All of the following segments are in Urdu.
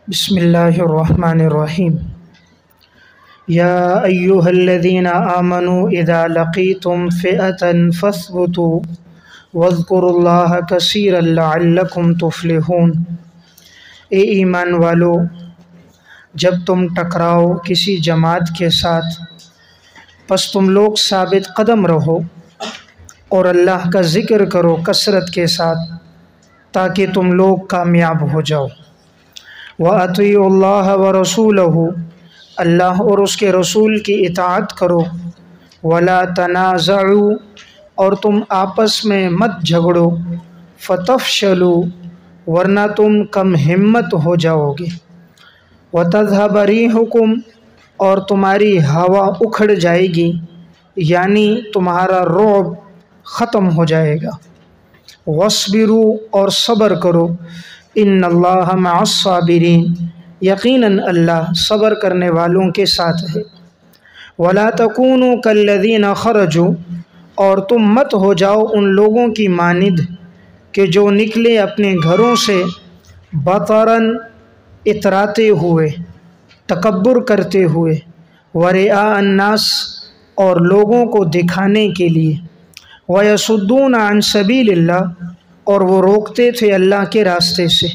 بسم اللہ الرحمن الرحیم یا ایہا الذین آمنوا اذا لقیتم فئة فاثبتوا واذکروا اللہ کثیرا لعلکم تفلحون۔ اے ایمان والو، جب تم ٹکراؤ کسی جماعت کے ساتھ پس تم لوگ ثابت قدم رہو اور اللہ کا ذکر کرو کثرت کے ساتھ تاکہ تم لوگ کامیاب ہو جاؤ۔ وَأَطِيعُوا اللَّهَ وَرَسُولَهُ، اللہ اور اس کے رسول کی اطاعت کرو۔ وَلَا تَنَازَعُوا، اور تم آپس میں مت جھگڑو۔ فَتَفْشَلُوا، ورنہ تم کم ہمت ہو جاؤ گے۔ وَتَذْهَبَ رِيحُكُمْ، اور تمہاری ہوا اکھڑ جائے گی، یعنی تمہارا رعب ختم ہو جائے گا۔ وَاصْبِرُوا، اور صبر کرو۔ ان اللہ مع الصابرین، یقیناً اللہ صبر کرنے والوں کے ساتھ ہے۔ ولا تکونوا کالذین خرجوا، اور تم مت ہو جاؤ ان لوگوں کی مانند کہ جو نکلے اپنے گھروں سے بطراً، اتراتے ہوئے، تکبر کرتے ہوئے، ورئاء الناس، اور لوگوں کو دکھانے کے لیے، ویصدون عن سبیل اللہ، اور وہ روکتے تھے اللہ کے راستے سے۔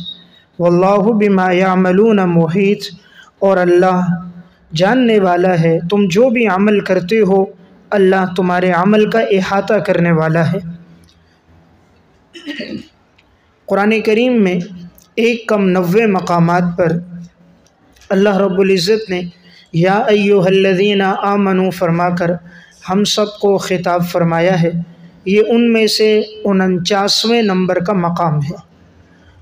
واللہ بما یعملون محیط، اور اللہ جاننے والا ہے تم جو بھی عمل کرتے ہو، اللہ تمہارے عمل کا احاطہ کرنے والا ہے۔ قرآن کریم میں 190 مقامات پر اللہ رب العزت نے یا ایہا الذین آمنوا فرما کر ہم سب کو خطاب فرمایا ہے۔ یہ ان میں سے 49ویں نمبر کا مقام ہے۔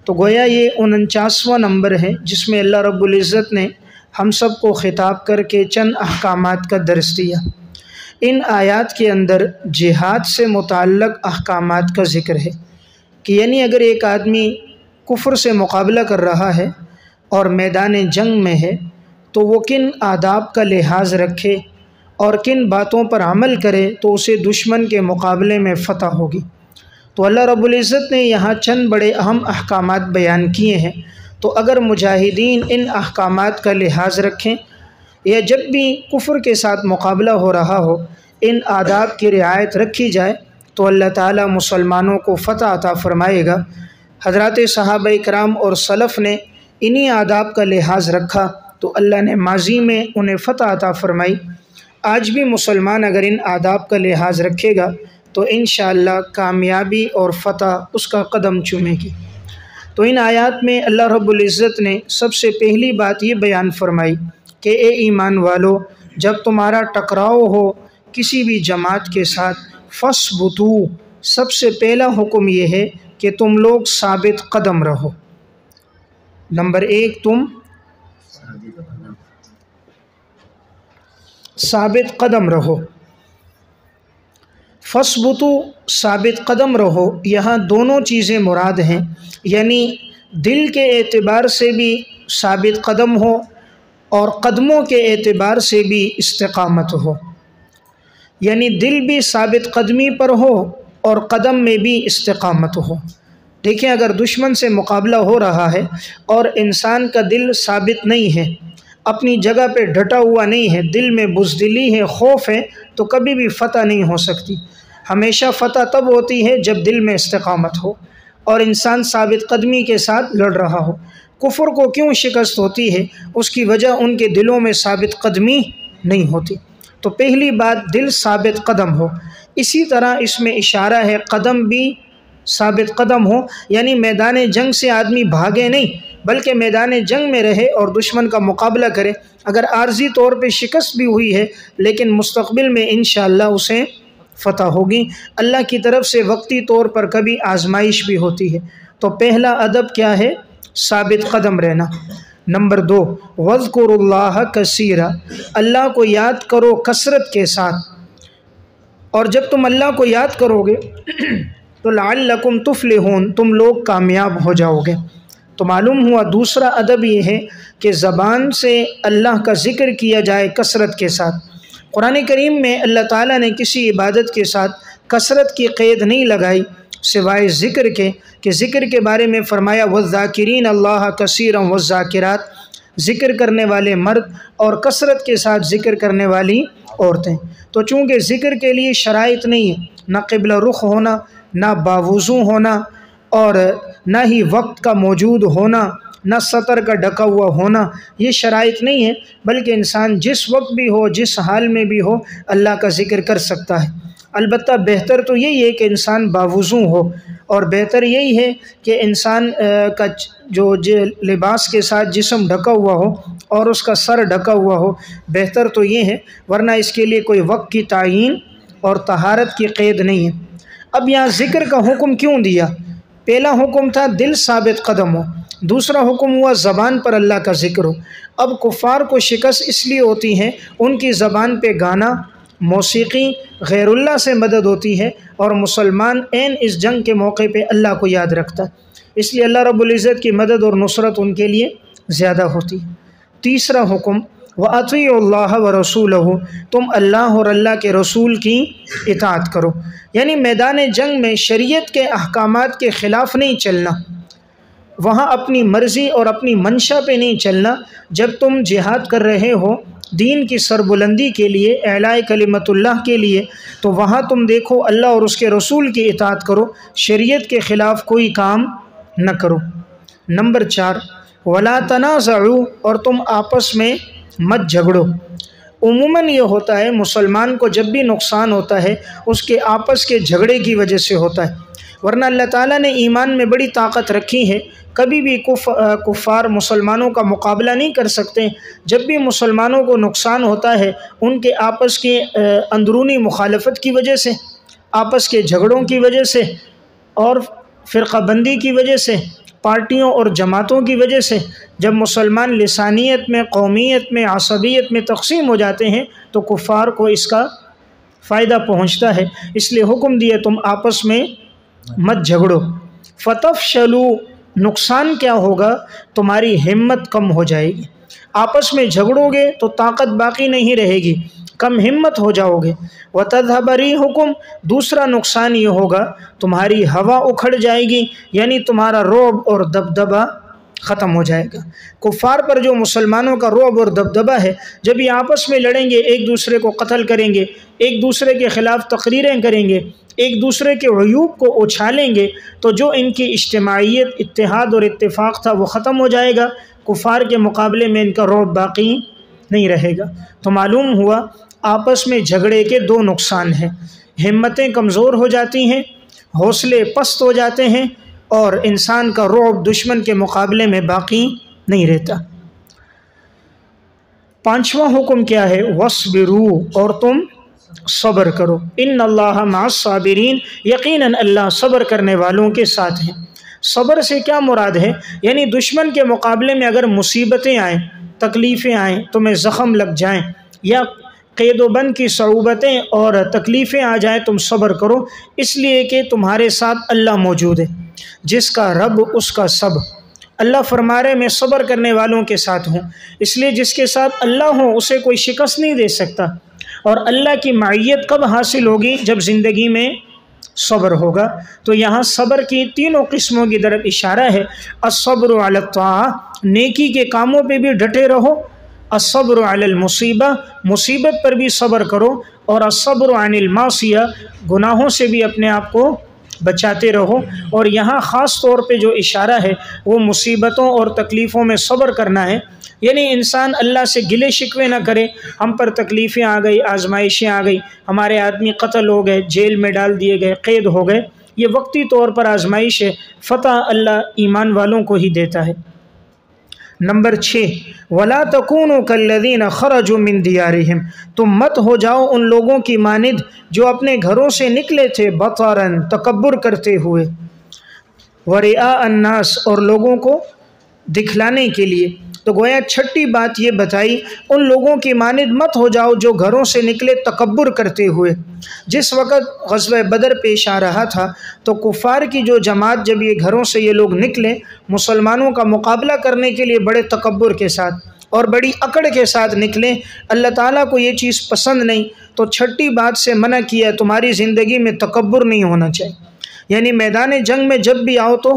تو گویا یہ 49واں نمبر ہے جس میں اللہ رب العزت نے ہم سب کو خطاب کر کے چند احکامات کا درس دیا۔ ان آیات کے اندر جہاد سے متعلق احکامات کا ذکر ہے کہ یعنی اگر ایک آدمی کفر سے مقابلہ کر رہا ہے اور میدان جنگ میں ہے تو وہ کن آداب کا لحاظ رکھے اور کن باتوں پر عمل کرے تو اسے دشمن کے مقابلے میں فتح ہوگی۔ تو اللہ رب العزت نے یہاں چند بڑے اہم احکامات بیان کیے ہیں۔ تو اگر مجاہدین ان احکامات کا لحاظ رکھیں یا جب بھی کفر کے ساتھ مقابلہ ہو رہا ہو ان آداب کی رعایت رکھی جائے تو اللہ تعالیٰ مسلمانوں کو فتح عطا فرمائے گا۔ حضرات صحابہ کرام اور سلف نے انہی آداب کا لحاظ رکھا تو اللہ نے ماضی میں انہیں فتح عطا فرمائی۔ آج بھی مسلمان اگر ان آداب کا لحاظ رکھے گا تو انشاءاللہ کامیابی اور فتح اس کا قدم چومے گی۔ تو ان آیات میں اللہ رب العزت نے سب سے پہلی بات یہ بیان فرمائی کہ اے ایمان والو، جب تمہارا ٹکراؤ ہو کسی بھی جماعت کے ساتھ فاثبتوا، سب سے پہلا حکم یہ ہے کہ تم لوگ ثابت قدم رہو۔ نمبر 1، تم ثابت قدم رہو۔ فاثبتوا، ثابت قدم رہو، یہاں دونوں چیزیں مراد ہیں، یعنی دل کے اعتبار سے بھی ثابت قدم ہو اور قدموں کے اعتبار سے بھی استقامت ہو، یعنی دل بھی ثابت قدمی پر ہو اور قدم میں بھی استقامت ہو۔ دیکھیں اگر دشمن سے مقابلہ ہو رہا ہے اور انسان کا دل ثابت نہیں ہے، اپنی جگہ پہ ڈٹا ہوا نہیں ہے، دل میں بزدلی ہے، خوف ہے، تو کبھی بھی فتح نہیں ہو سکتی۔ ہمیشہ فتح تب ہوتی ہے جب دل میں استقامت ہو اور انسان ثابت قدمی کے ساتھ لڑ رہا ہو۔ کفر کو کیوں شکست ہوتی ہے؟ اس کی وجہ ان کے دلوں میں ثابت قدمی نہیں ہوتی۔ تو پہلی بات دل ثابت قدم ہو۔ اسی طرح اس میں اشارہ ہے قدم بھی ثابت قدم ہو، یعنی میدان جنگ سے آدمی بھاگے نہیں بلکہ میدان جنگ میں رہے اور دشمن کا مقابلہ کرے۔ اگر عارضی طور پہ شکست بھی ہوئی ہے لیکن مستقبل میں انشاءاللہ اسے فتح ہوگی۔ اللہ کی طرف سے وقتی طور پر کبھی آزمائش بھی ہوتی ہے۔ تو پہلا ادب کیا ہے؟ ثابت قدم رہنا۔ نمبر 2، وَاذْكُرُوا اللَّهَ كَثِيرًا، اللہ کو یاد کرو کثرت کے ساتھ۔ اور جب تم اللہ کو یاد کرو گے تو لعلکم تفلحون، تم لوگ کامیاب ہو جاؤ گے۔ تو معلوم ہوا دوسرا ادب یہ ہے کہ زبان سے اللہ کا ذکر کیا جائے کثرت کے ساتھ۔ قرآن کریم میں اللہ تعالیٰ نے کسی عبادت کے ساتھ کثرت کی قید نہیں لگائی سوائے ذکر کے، کہ ذکر کے بارے میں فرمایا وَالذَّاكِرِينَ اللَّهَ كَثِيرًا وَالذَّاكِرَاتِ، ذکر کرنے والے مرد اور کثرت کے ساتھ ذکر کرنے والی عورتیں۔ تو چونکہ ذکر کے لیے شرائط نہیں ہے، نہ قبلہ رخ ہونا، نہ باوضو ہونا، اور نہ ہی وقت کا موجود ہونا، نہ سطر کا ڈھکا ہوا ہونا، یہ شرائط نہیں ہے، بلکہ انسان جس وقت بھی ہو، جس حال میں بھی ہو، اللہ کا ذکر کر سکتا ہے۔ البتہ بہتر تو یہی ہے کہ انسان باوضو ہو، اور بہتر یہی ہے کہ انسان کا جو لباس کے ساتھ جسم ڈھکا ہوا ہو اور اس کا سر ڈھکا ہوا ہو، بہتر تو یہ ہے، ورنہ اس کے لیے کوئی وقت کی تعیین اور طہارت کی قید نہیں ہے۔ اب یہاں ذکر کا حکم کیوں دیا؟ پہلا حکم تھا دل ثابت قدم ہو، دوسرا حکم ہوا زبان پر اللہ کا ذکر ہو۔ اب کفار کو شکست اس لیے ہوتی ہے، ان کی زبان پہ گانا، موسیقی، غیر اللہ سے مدد ہوتی ہے، اور مسلمان عین اس جنگ کے موقع پہ اللہ کو یاد رکھتا ہے، اس لیے اللہ رب العزت کی مدد اور نصرت ان کے لیے زیادہ ہوتی ہے۔ تیسرا حکم وَأَطِيعُوا اللَّهَ وَرَسُولَهُ، تم اللہ اور اللہ کے رسول کی اطاعت کرو، یعنی میدان جنگ میں شریعت کے احکامات کے خلاف نہیں چلنا، وہاں اپنی مرضی اور اپنی منشا پہ نہیں چلنا۔ جب تم جہاد کر رہے ہو دین کی سربلندی کے لیے، اعلاء کلمت اللہ کے لیے، تو وہاں تم دیکھو اللہ اور اس کے رسول کی اطاعت کرو، شریعت کے خلاف کوئی کام نہ کرو۔ نمبر 4 وَلَا تَنَازَعُوا، اور تم آپس میں مت جھگڑو۔ عموماً یہ ہوتا ہے مسلمان کو جب بھی نقصان ہوتا ہے اس کے آپس کے جھگڑے کی وجہ سے ہوتا ہے، ورنہ اللہ تعالیٰ نے ایمان میں بڑی طاقت رکھی ہے، کبھی بھی کفار مسلمانوں کا مقابلہ نہیں کر سکتے۔ جب بھی مسلمانوں کو نقصان ہوتا ہے ان کے آپس کے اندرونی مخالفت کی وجہ سے، آپس کے جھگڑوں کی وجہ سے، اور فرقہ بندی کی وجہ سے، پارٹیوں اور جماعتوں کی وجہ سے۔ جب مسلمان لسانیت میں، قومیت میں، عصبیت میں تقسیم ہو جاتے ہیں تو کفار کو اس کا فائدہ پہنچتا ہے، اس لیے حکم دیا تم آپس میں مت جھگڑو۔ فَتَفْشَلُوا، نقصان کیا ہوگا؟ تمہاری ہمت کم ہو جائے گی، آپس میں جھگڑو گے تو طاقت باقی نہیں رہے گی، کم ہمت ہو جاؤ گے۔ وَتَذْهَبَ رِيحُكُمْ، دوسرا نقصان یہ ہوگا تمہاری ہوا اکھڑ جائے گی، یعنی تمہارا رعب اور دبدبہ ختم ہو جائے گا۔ کفار پر جو مسلمانوں کا رعب اور دبدبہ ہے، جب یہ آپس میں لڑیں گے، ایک دوسرے کو قتل کریں گے، ایک دوسرے کے خلاف تقریریں کریں گے، ایک دوسرے کے عیوب کو اچھالیں گے، تو جو ان کی اجتماعیت، اتحاد اور اتفاق تھا وہ ختم ہو جائے گا، کفار کے مقابلے میں ان کا رعب باقی نہیں رہے گا۔ تو معلوم ہوا آپس میں جھگڑے کے دو نقصان ہیں، ہمتیں کمزور ہو جاتی ہیں، حوصلے پست ہو جاتے ہیں، اور انسان کا رعب دشمن کے مقابلے میں باقی نہیں رہتا۔ پانچواں حکم کیا ہے؟ وَاصْبِرُوا، اور تم صبر کرو، ان اللہ مع الصابرین، یقیناً اللہ صبر کرنے والوں کے ساتھ ہیں۔ صبر سے کیا مراد ہے؟ یعنی دشمن کے مقابلے میں اگر مصیبتیں آئیں، تکلیفیں آئیں، تمہیں زخم لگ جائیں، یا قید و بند کی صعوبتیں اور تکلیفیں آ جائیں، تم صبر کرو، اس لیے کہ تمہارے ساتھ اللہ موجود ہے، جس کا رب اس کا سب۔ اللہ فرما رہے میں صبر کرنے والوں کے ساتھ ہوں، اس لیے جس کے ساتھ اللہ ہو اسے کوئی شکست نہیں دے سکتا۔ اور اللہ کی معیت کب حاصل ہوگی؟ جب زندگی میں صبر ہوگا۔ تو یہاں صبر کی تینوں قسموں کی طرف اشارہ ہے۔ الصبر علی الطاعہ، نیکی کے کاموں پہ بھی ڈٹے رہو، الصبر علی المصیبہ، مصیبت پر بھی صبر کرو، اور الصبر عن المعصیہ، گناہوں سے بھی اپنے آپ کو بچاتے رہو۔ اور یہاں خاص طور پہ جو اشارہ ہے وہ مصیبتوں اور تکلیفوں میں صبر کرنا ہے، یعنی انسان اللہ سے گلے شکوے نہ کرے، ہم پر تکلیفیں آ گئی، آزمائشیں آ گئی، ہمارے آدمی قتل ہو گئے، جیل میں ڈال دیے گئے، قید ہو گئے، یہ وقتی طور پر آزمائش ہے، فتح اللہ ایمان والوں کو ہی دیتا ہے۔ نمبر 6 وَلَا تَكُونُوا كَالَّذِينَ خَرَجُوا مِن دِيَارِهِمْ، تم مت ہو جاؤ ان لوگوں کی مانند جو اپنے گھروں سے نکلے تھے، بطراً، تکبر کرتے ہوئے، وَرِئَاءَ النَّاسِ، اور لوگوں کو دکھلانے کے لیے۔ تو گویا چھٹی بات یہ بتائی، ان لوگوں کی مانند مت ہو جاؤ جو گھروں سے نکلے تکبر کرتے ہوئے۔ جس وقت غزوہ بدر پیش آ رہا تھا تو کفار کی جو جماعت، جب یہ گھروں سے یہ لوگ نکلے مسلمانوں کا مقابلہ کرنے کے لیے بڑے تکبر کے ساتھ اور بڑی اکڑ کے ساتھ نکلے، اللہ تعالیٰ کو یہ چیز پسند نہیں، تو چھٹی بات سے منع کیا، تمہاری زندگی میں تکبر نہیں ہونا چاہیے، یعنی میدان جنگ میں جب بھی آؤ تو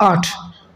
8,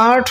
8